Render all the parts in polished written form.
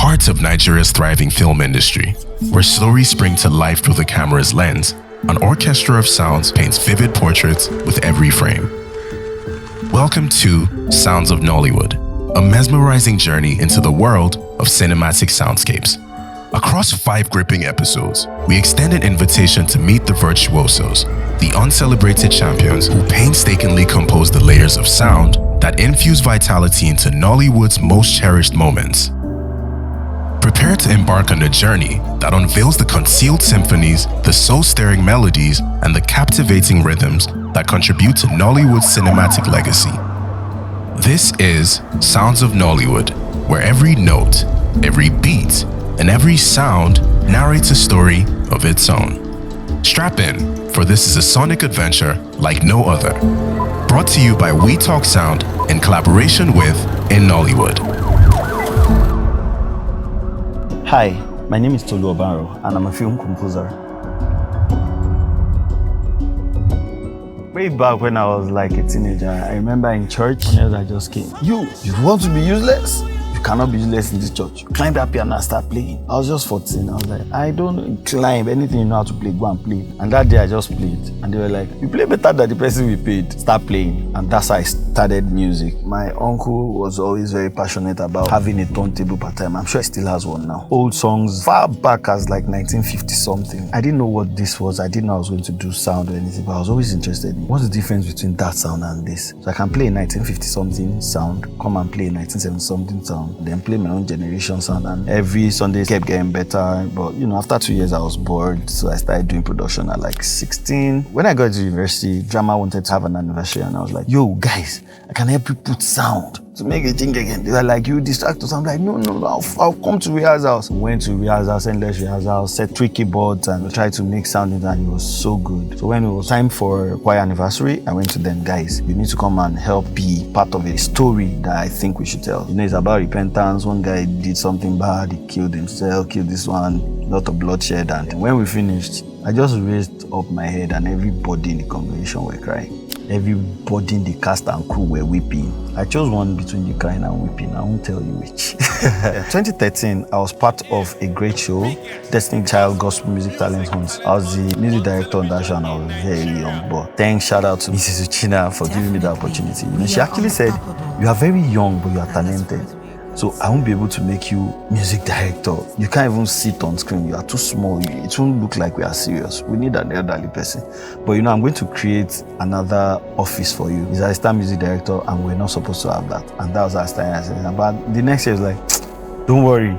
heart of Nigeria's thriving film industry, where stories spring to life through the camera's lens, an orchestra of sounds paints vivid portraits with every frame. Welcome to Sounds of Nollywood, a mesmerizing journey into the world of cinematic soundscapes. Across 5 gripping episodes, we extend an invitation to meet the virtuosos, the uncelebrated champions who painstakingly compose the layers of sound that infuse vitality into Nollywood's most cherished moments. Prepare to embark on a journey that unveils the concealed symphonies, the soul-stirring melodies, and the captivating rhythms that contribute to Nollywood's cinematic legacy. This is Sounds of Nollywood, where every note, every beat, and every sound narrates a story of its own. Strap in, for this is a sonic adventure like no other. Brought to you by We Talk Sound in collaboration with In Nollywood. Hi, my name is Tolu Obanro and I'm a film composer. Way back when I was like a teenager, I remember in church, I just came. You want to be useless? You cannot be useless in this church. Climb that piano and start playing. I was just 14. I was like, I don't climb. Anything you know how to play, go and play. And that day I just played. And they were like, you play better than the person we paid. Start playing. And that's how I started music. My uncle was always very passionate about having a turntable per time. I'm sure he still has one now. Old songs, far back as like 1950 something. I didn't know what this was. I didn't know I was going to do sound or anything, but I was always interested in what's the difference between that sound and this. So I can play a 1950 something sound, come and play a 1970 something sound, then play my own generation sound, and every Sunday kept getting better. But after 2 years I was bored, so I started doing production at like 16. When I got to university, drama wanted to have an anniversary, and I was like, yo guys, I can help you put sound to make it think again. They were like, you distract us. I'm like, no, I'll come to rehearsals. Went to rehearsals, endless rehearsals, set 3 keyboards and tried to make sound in that, and it was so good. So when it was time for choir anniversary, I went to them, guys, you need to come and help be part of a story that I think we should tell. It's about repentance. One guy did something bad, he killed himself, killed this one, a lot of bloodshed. And when we finished, I just raised up my head and everybody in the congregation were crying. Everybody in the cast and crew were weeping. I chose one between the crying and weeping. I won't tell you which. 2013, I was part of a great show, Destiny Child Gospel Music Talent Hunt. I was the music director on that show and I was very young. But thanks, shout out to Mrs. Uchina for giving me the opportunity. She actually said, you are very young, but you are talented. So I won't be able to make you music director. You can't even sit on screen. You are too small. It won't look like we are serious. We need an elderly person. But I'm going to create another office for you. He's a star music director and we're not supposed to have that. And that was our time. I said, but the next year is like, don't worry.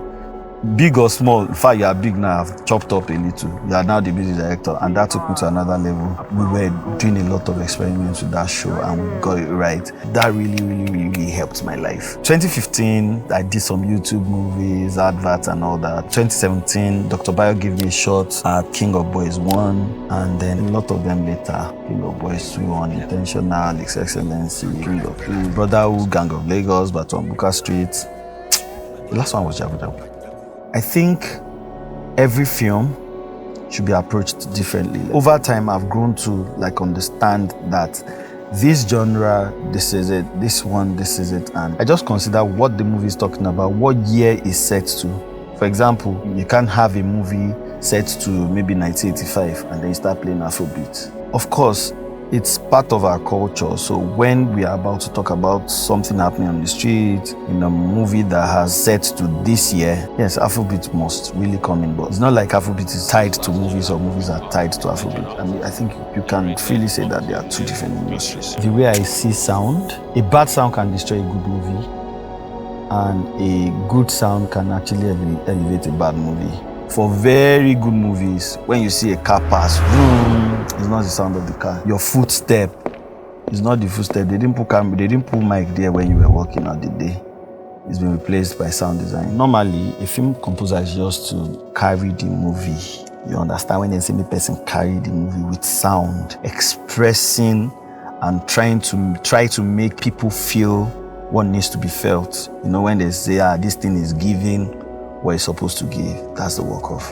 Big or small, in fact, you are big now, I've chopped up a little. You are now the music director, and that took me to another level. We were doing a lot of experiments with that show, and we got it right. That really helped my life. 2015, I did some YouTube movies, adverts, and all that. 2017, Dr. Bayo gave me a shot at King of Boys 1, and then a lot of them later. King of Boys 2, Unintentional, His Excellency, King of Brotherhood, Gang of Lagos, Baton Buka Street. The last one was Jagun. I think every film should be approached differently. Over time, I've grown to understand that this genre, this is it, this one, this is it. And I just consider what the movie is talking about, what year is set to. For example, you can't have a movie set to maybe 1985 and then you start playing Afrobeat. Of course, it's part of our culture. So when we are about to talk about something happening on the street, in a movie that has set to this year, yes, Afrobeat must really come in. But it's not like Afrobeat is tied to movies or movies are tied to Afrobeat. I mean, I think you can freely say that they are 2 different industries. The way I see sound, a bad sound can destroy a good movie, and a good sound can actually elevate a bad movie. For very good movies, when you see a car pass, it's not the sound of the car. Your footstep is not the footstep. They didn't put mic there when you were walking on the day. It's been replaced by sound design. Normally, a film composer is just to carry the movie. You understand when they say the person carry the movie with sound, expressing and try to make people feel what needs to be felt. When they say, this thing is giving what it's supposed to give, that's the work of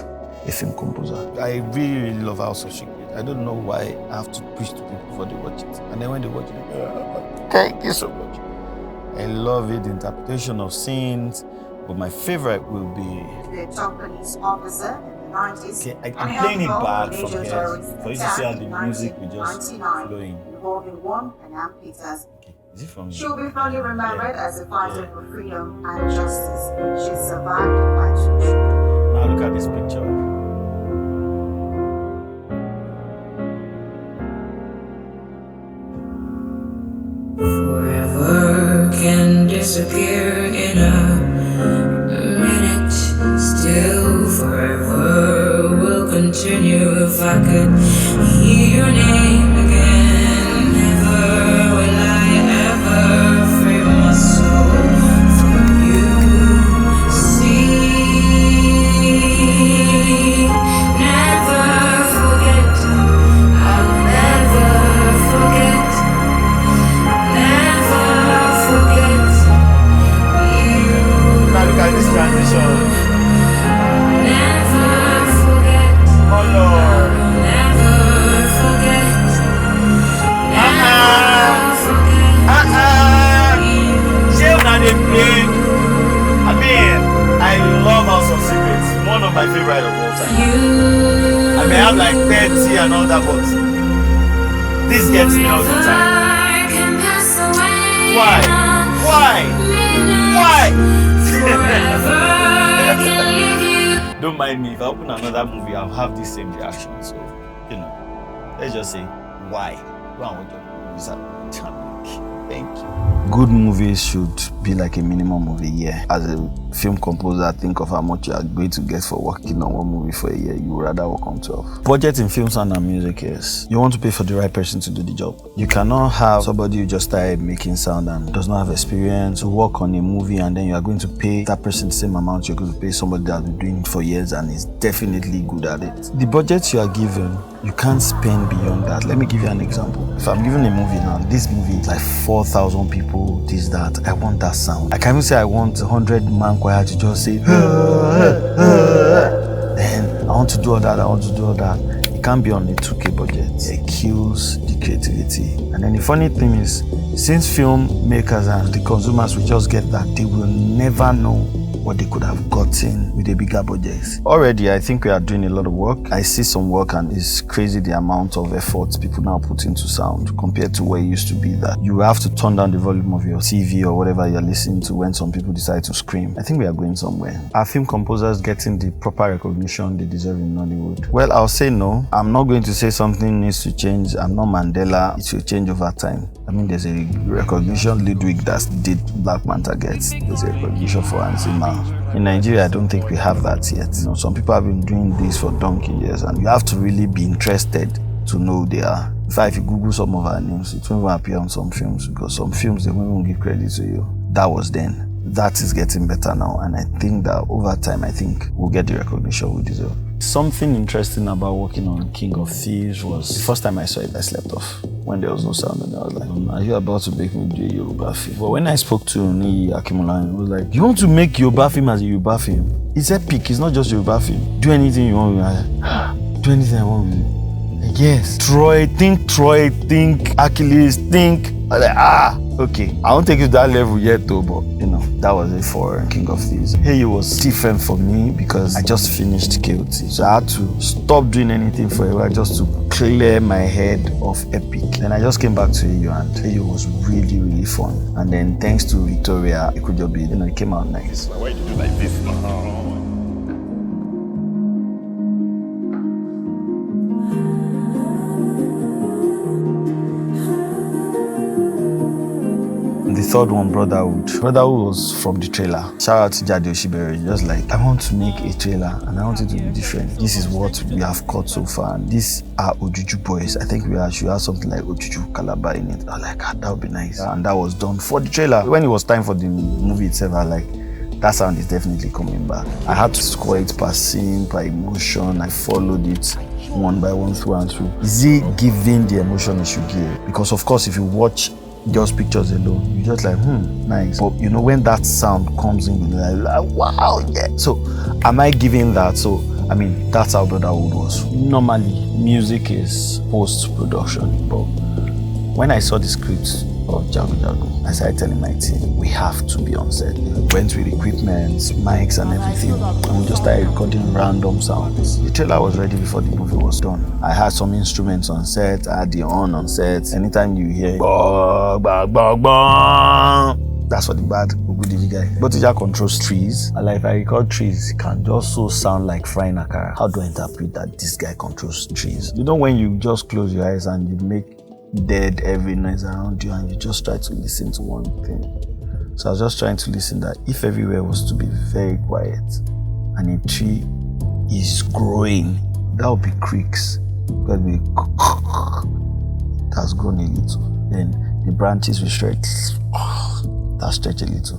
a film composer. I really love House of Secret. I don't know why I have to preach to people before they watch it. And then when they watch it, thank you so much. I love it, the interpretation of scenes, But my favorite will be The top police officer in the 90s. okay, I'm playing it back from here for you to see how the music will just flow in. Involving one Anam Peters. Okay. Is it from She'll be fondly remembered as a fighter for freedom and justice. She's survived by 2 children. Now look at this picture. Forever can disappear in a minute. Still forever will continue if I could hear your name again. Never will I ever free my soul from you. See, never forget. I will never forget. Never forget you. Now look at this transition. Never forget. Oh Lord. Never forget. Never forget you. Shame that they play. I mean, I love House of Secrets. One of my favorite of all time. I may have like 30 and all that, but this gets me all the time. Why? Don't mind me, if I open another movie, I'll have the same reaction. So, you know, let's just say, why? Go and watch your movies. Thank you. Good movies should be like a minimum of a year. As a film composer, think of how much you are going to get for working on one movie for a year. You would rather work on 12. Budget in film sound and music is you want to pay for the right person to do the job. You cannot have somebody who just started making sound and does not have experience to work on a movie, and then you are going to pay that person the same amount you're going to pay somebody that's been doing it for years and is definitely good at it. The budget you are given, you can't spend beyond that. Let me give you an example. If I'm given a movie now, this movie is like 4,000 people, this, that. I want that sound. I can even say I want 100-man choir to just say, then I want to do all that, I want to do all that. It can't be on a 2K budget. It kills the creativity. And then the funny thing is, since filmmakers and the consumers will just get that, they will never know what they could have gotten with a bigger budget. Already, I think we are doing a lot of work. I see some work and it's crazy the amount of effort people now put into sound compared to where it used to be that you have to turn down the volume of your TV or whatever you're listening to when some people decide to scream. I think we are going somewhere. Are film composers getting the proper recognition they deserve in Nollywood? Well, I'll say no. I'm not going to say something needs to change. I'm not Mandela. It will change over time. I mean, there's a recognition Ludwig that did Black Panther gets. There's a recognition for Anzima. In Nigeria, I don't think we have that yet. You know, some people have been doing this for donkey years, and you have to really be interested to know who they are. In fact, if you Google some of our names, it won't even appear on some films, because some films, they won't even give credit to you. That was then. That is getting better now, and I think that over time, I think we'll get the recognition we deserve. Something interesting about working on King of Thieves was the first time I saw it, I slept off when there was no sound, and I was like, are you about to make me do a Yoruba film? But when I spoke to Ni Akimola, he was like, you want to make Yoruba film as a Yoruba film? It's epic, it's not just Yoruba film. Do anything you want with it. Do anything I want with it. Yes. Troy, think, Achilles, think. I was like, okay. I won't take it to that level yet though, but you know, that was it for King of Thieves. Hey, it was different for me because I just finished KOT. So I had to stop doing anything for a while just to clear my head of epic. Then I just came back to AU, and AU was really, really fun. And then thanks to Victoria, it could just be, it came out nice. Why did you do like this now? The third one, Brotherhood. Brotherhood was from the trailer. Shout out to Jade Oshibere. Just like, I want to make a trailer and I want it to be different. This is what we have caught so far. And these are Ojuju boys. I think we should have something like Ojuju Calabar in it. I was like, that would be nice. And that was done for the trailer. When it was time for the movie itself, I was like, that sound is definitely coming back. I had to score it per scene, per emotion. I followed it one by one, through and through. Is it giving the emotion it should give? Because of course, if you watch just pictures alone, you're just like, nice. But you know, when that sound comes in, you're like, wow, yeah. So am I giving that? So I mean, that's how Brotherhood was. Normally, music is post-production, but when I saw the script, of Jagun. I started telling my team, we have to be on set. We went with equipment, mics and everything, and we just started recording random sounds. The trailer was ready before the movie was done. I had some instruments on set, I had the horn on set. Anytime you hear bang, bang, bang, bang, that's what the bad Ogudiji guy. But Ija controls trees. And like if I record trees, it can just so sound like frying akara. How do I interpret that this guy controls trees? You know when you just close your eyes and you make dead every noise around you and you just try to listen to one thing. So I was just trying to listen that if everywhere was to be very quiet and a tree is growing, that would be creaks. That would be that's grown a little. Then the branches will stretch. That stretch a little.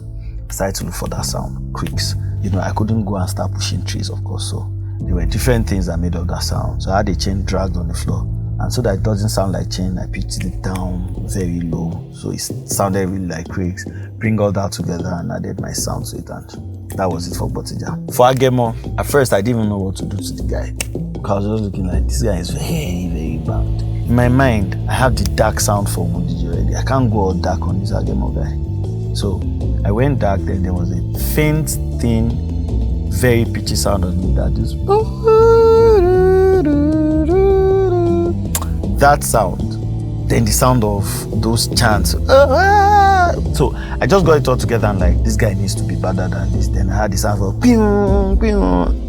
I started to look for that sound, creaks. You know, I couldn't go and start pushing trees, of course, so there were different things that made up that sound. So I had a chain dragged on the floor. And so that it doesn't sound like chain, I pitched it down very low. So it sounded really like creaks. Bring all that together and added my sound to it, and that was it for Botija. For Agemo, at first I didn't even know what to do to the guy. Because I was just looking like, this guy is very, very bad. In my mind, I have the dark sound for Botija already. I can't go all dark on this Agemo guy. So I went dark, then there was a faint, thin, very pitchy sound on me that is that sound. Then the sound of those chants. So I just got it all together and like, this guy needs to be better than this. Then I had the sound of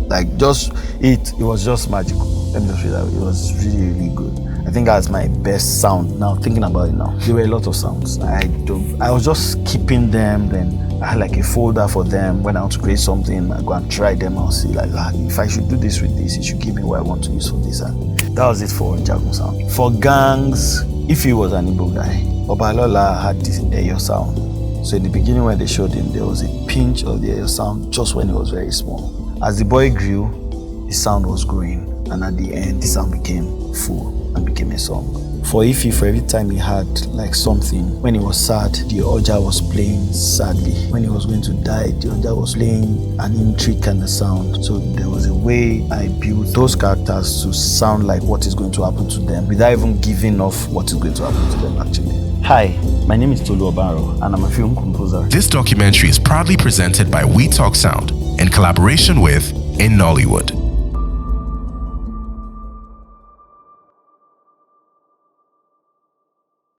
like just it was just magical. Let me just say that it was really, really good. I think that's my best sound now, thinking about it now. There were a lot of sounds. I was just keeping them, then I had like a folder for them. When I want to create something, I go and try them. I'll see like, if I should do this with this, it should give me what I want to use for this. And that was it for Jagun sound. For gangs, if he was an Igbo guy, Obalola had this Eyo sound. So in the beginning when they showed him, there was a pinch of the Eyo sound just when he was very small. As the boy grew, his sound was growing. And at the end, the sound became full and became a song. For Ify, for every time he had like something, when he was sad, the Oja was playing sadly. When he was going to die, the Oja was playing an intrigue kind of sound. So there was a way I built those characters to sound like what is going to happen to them without even giving off what is going to happen to them actually. Hi, my name is Tolu Obanro and I'm a film composer. This documentary is proudly presented by We Talk Sound in collaboration with Nollywood.